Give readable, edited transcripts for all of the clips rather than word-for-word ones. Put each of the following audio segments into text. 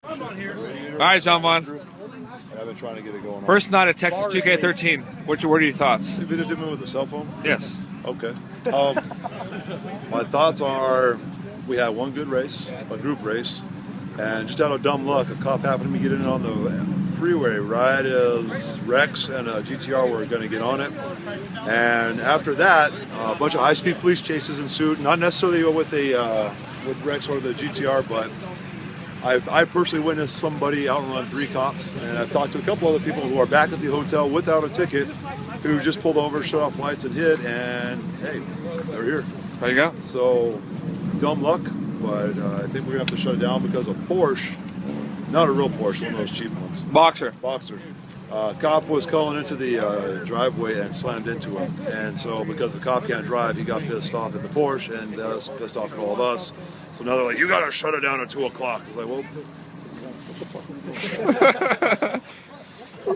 All right, John Vaughn. I've been trying to get it going. First night at TX2K13. What are your thoughts? You videotaped me with a cell phone? Yes. Okay. My thoughts are, we had one good race, a group race, and just out of dumb luck, a cop happened to be getting on the freeway right as Rex and a GTR were going to get on it. And after that, a bunch of high-speed police chases ensued. Not necessarily with Rex or the GTR, but I personally witnessed somebody outrun 3 cops, and I've talked to a couple other people who are back at the hotel without a ticket, who just pulled over, shut off lights, and hit, and hey, they're here. There you go. So, dumb luck, but I think we're going to have to shut it down because a Porsche, not a real Porsche, one of those cheap ones. Boxer. Cop was calling into the driveway and slammed into him, and so because the cop can't drive, he got pissed off at the Porsche, and that's pissed off at all of us. So now they're like, you gotta shut it down at 2 o'clock. I was like, well, what the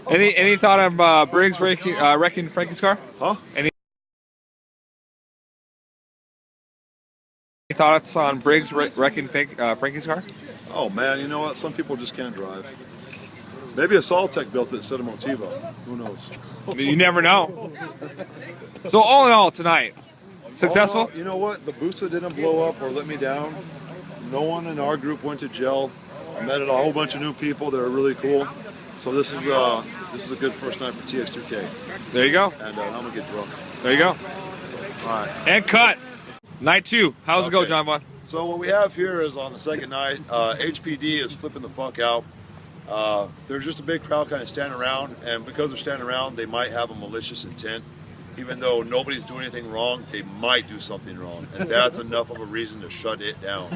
fuck? Any thought of Briggs wrecking Frankie's car? Huh? Any thoughts on Briggs wrecking Frankie's car? Oh man, you know what? Some people just can't drive. Maybe a Soltec built it instead of Motiva. Who knows? I mean, you never know. So all in all, tonight, successful? You know what? The Busa didn't blow up or let me down. No one in our group went to jail. I met a whole bunch of new people that are really cool. So this is a good first night for TX2K. There you go. And I'm gonna get drunk. There you go. All right. And cut. Night 2. How's it go, John Vaughn? So what we have here is on the second night, HPD is flipping the fuck out. There's just a big crowd kind of standing around, and because they're standing around, they might have a malicious intent. Even though nobody's doing anything wrong, they might do something wrong, and that's enough of a reason to shut it down.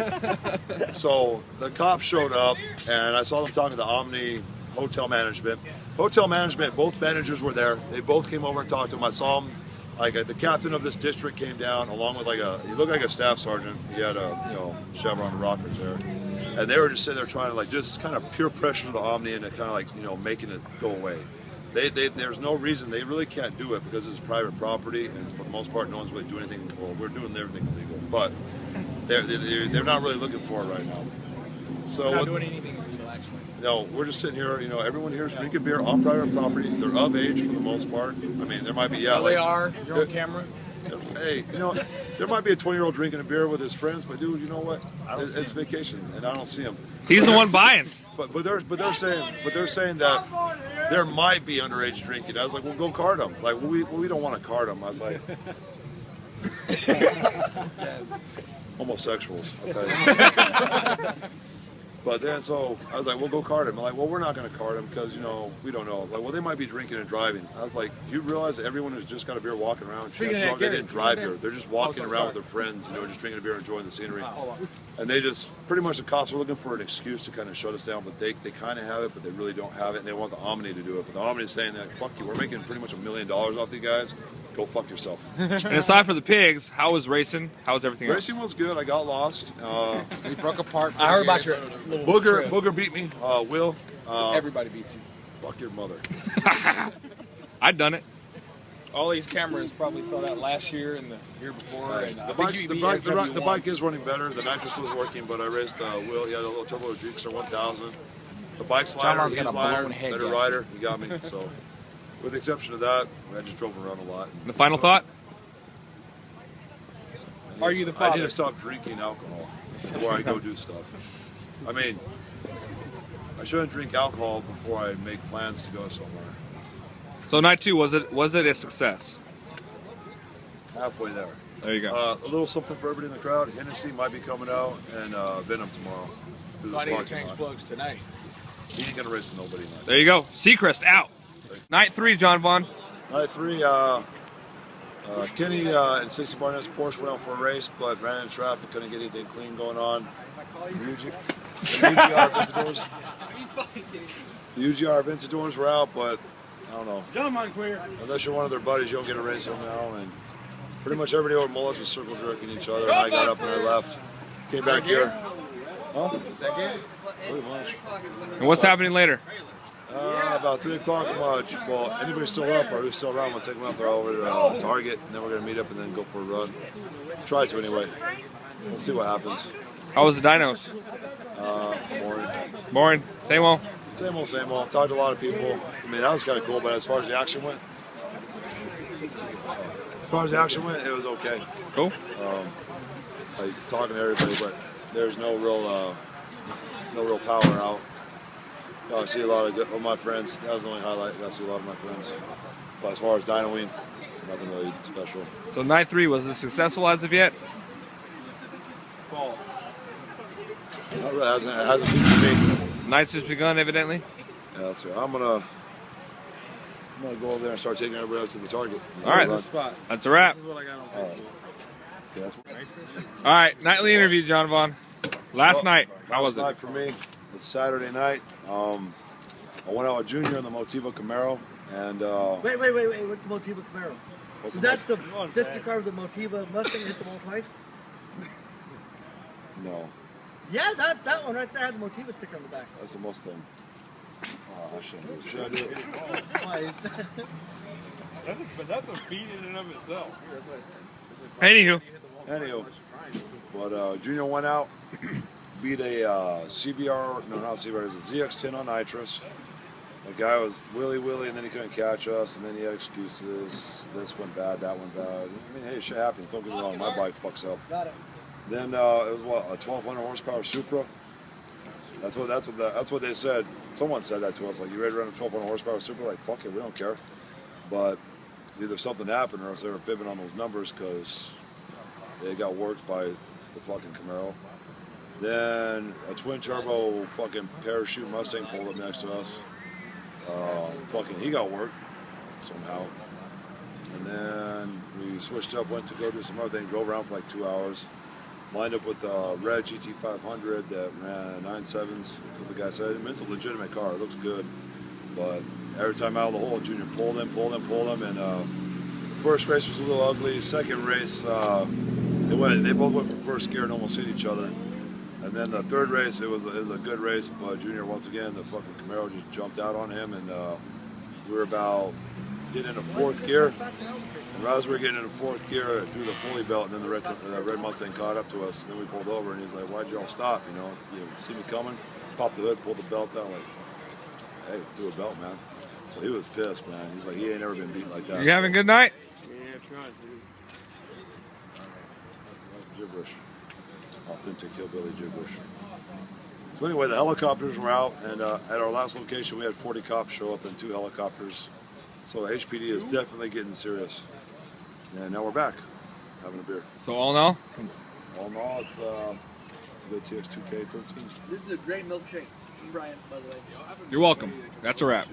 So the cops showed up, and I saw them talking to the Omni hotel management. Hotel management, both managers were there. They both came over and talked to them. I saw them, like the captain of this district came down, along with he looked like a staff sergeant. He had a Chevron rockers there. And they were just sitting there trying to just kind of peer pressure the Omni and kind of making it go away. There's no reason, they really can't do it because it's private property, and for the most part no one's really doing anything. Well, we're doing everything illegal, but they're not really looking for it right now. So we're not doing anything illegal, actually. No, we're just sitting here, everyone here is drinking beer on private property. They're of age for the most part. I mean, there might be, they are, you're on camera. Hey, there might be a 20-year-old drinking a beer with his friends, but dude, you know what? It's vacation, and I don't see him. He's the one buying. But they're saying that there might be underage drinking. I was like, well, go card them. Like, we don't want to card them. I was like, homosexuals, I'll tell you. But then, so I was like, we'll go card him. I'm like, well, we're not going to card him because, we don't know. Like, well, they might be drinking and driving. I was like, do you realize that everyone who's just got a beer walking around, they didn't drive here. They're just walking around with their friends, just drinking a beer, enjoying the scenery. And they just, pretty much the cops are looking for an excuse to kind of shut us down, but they kind of have it, but they really don't have it, and they want the Omni to do it. But the Omni is saying that, fuck you, we're making pretty much $1 million off these guys. Go fuck yourself. And aside from the pigs, how was racing? How was everything else? Racing was good. I got lost. We broke apart. I heard about your little trip. Booger beat me. Will. Everybody beats you. Fuck your mother. I'd done it. All these cameras probably saw that last year and the year before. And the bike is running better. The nitrous was working, but I raced Will. He had a little Turbo Gixxer 1000. The bike's lighter. He's lighter. Better rider. He got me. So, with the exception of that, I just drove around a lot. The final thought? Are you the father? I need to stop drinking alcohol before I go do stuff. I mean, I shouldn't drink alcohol before I make plans to go somewhere. So night 2, was it a success? Halfway there. There you go. A little something for everybody in the crowd. Hennessy might be coming out, and Venom tomorrow. So I need to change plugs tonight. He ain't gonna race with nobody tonight. There you go. Seacrest out. Night 3, John Vaughn. Night 3, Kenny and Stacey Barnett's Porsche went out for a race, but ran into traffic, couldn't get anything clean going on. The UGR Aventadors were out, but I don't know. Unless you're one of their buddies, you don't get a race somehow. And pretty much everybody over Mullets was circle jerking each other. And I got up and I left. Came back here. Huh? Second? Pretty much. And what's happening later? About 3 o'clock much. Well, anybody's still up or who's still around, we'll take them out there over to Target, and then we're going to meet up and then go for a run. Try to anyway. We'll see what happens. How was the dynos? Boring. Boring. Same old. Same old, same old. Talked to a lot of people. I mean, that was kind of cool, but as far as the action went, it was okay. Cool. Like talking to everybody, but there's no real power out. Got to see a lot of my friends. That was the only highlight. Got to see a lot of my friends. But as far as dynoing, nothing really special. So night 3, was it successful as of yet? False. Not really, it hasn't been for me. Night's just begun, evidently. Yeah, that's it. I'm gonna go over there and start taking everybody out to the target. All right, That's the spot. that's a wrap. This is what I got on Facebook. Yeah, that's All right, nightly interview, John Vaughn. Last night, how was last night it? for me. It's Saturday night. I went out with Junior in the Motiva Camaro, and Wait, what's the Motiva Camaro? what's Is the that the sister car of the Motiva Mustang hit the wall twice? No, Yeah, that one right there has a Motiva sticker on the back. that's the Mustang. Oh, I shouldn't do it. Should I do it? Twice. But that's a feat in and of itself. Anywho, Anywho, but Junior went out, beat a CBR, no, not CBR, it was a ZX10 on nitrous. The guy was willy, and then he couldn't catch us, and then he had excuses. This went bad, that went bad. I mean, hey, shit happens. Don't get me wrong, my bike fucks up. Got it. Then it was what, a 1200 horsepower Supra. That's what they said. Someone said that to us. Like, you ready to run a 1200 horsepower Supra? Like, fuck it, we don't care. But either something happened or else they were fibbing on those numbers because they got worked by the fucking Camaro. Then a twin turbo fucking parachute Mustang pulled up next to us. Fucking he got worked somehow. And then we switched up, went to go do some other thing, drove around for like 2 hours. Lined up with a red GT500 that ran 9.7s. That's what the guy said. I mean, it's a legitimate car. It looks good. But every time out of the hole, Junior pulled him. And the first race was a little ugly. Second race, they both went for first gear and almost hit each other. And then the third race, it was a good race, but Junior, once again, the fucking Camaro just jumped out on him, and we were about getting into fourth gear. And right as we were getting into fourth gear, through the pulley belt, and then the red Mustang caught up to us. And then we pulled over, and he was like, "Why'd you all stop? You know, you see me coming?" Popped the hood, pulled the belt out, like, "Hey, do a belt, man." So he was pissed, man. He's like, he ain't never been beat like that. you having a good night? Yeah, trying to. That's gibberish. Authentic hillbilly gibberish. So anyway, the helicopters were out, and at our last location, we had 40 cops show up and 2 helicopters. So HPD is definitely getting serious. And now we're back, having a beer. So all in all, All in all, it's a good TX2K13. This is a great milkshake. Brian, by the way. you're welcome. That's a wrap.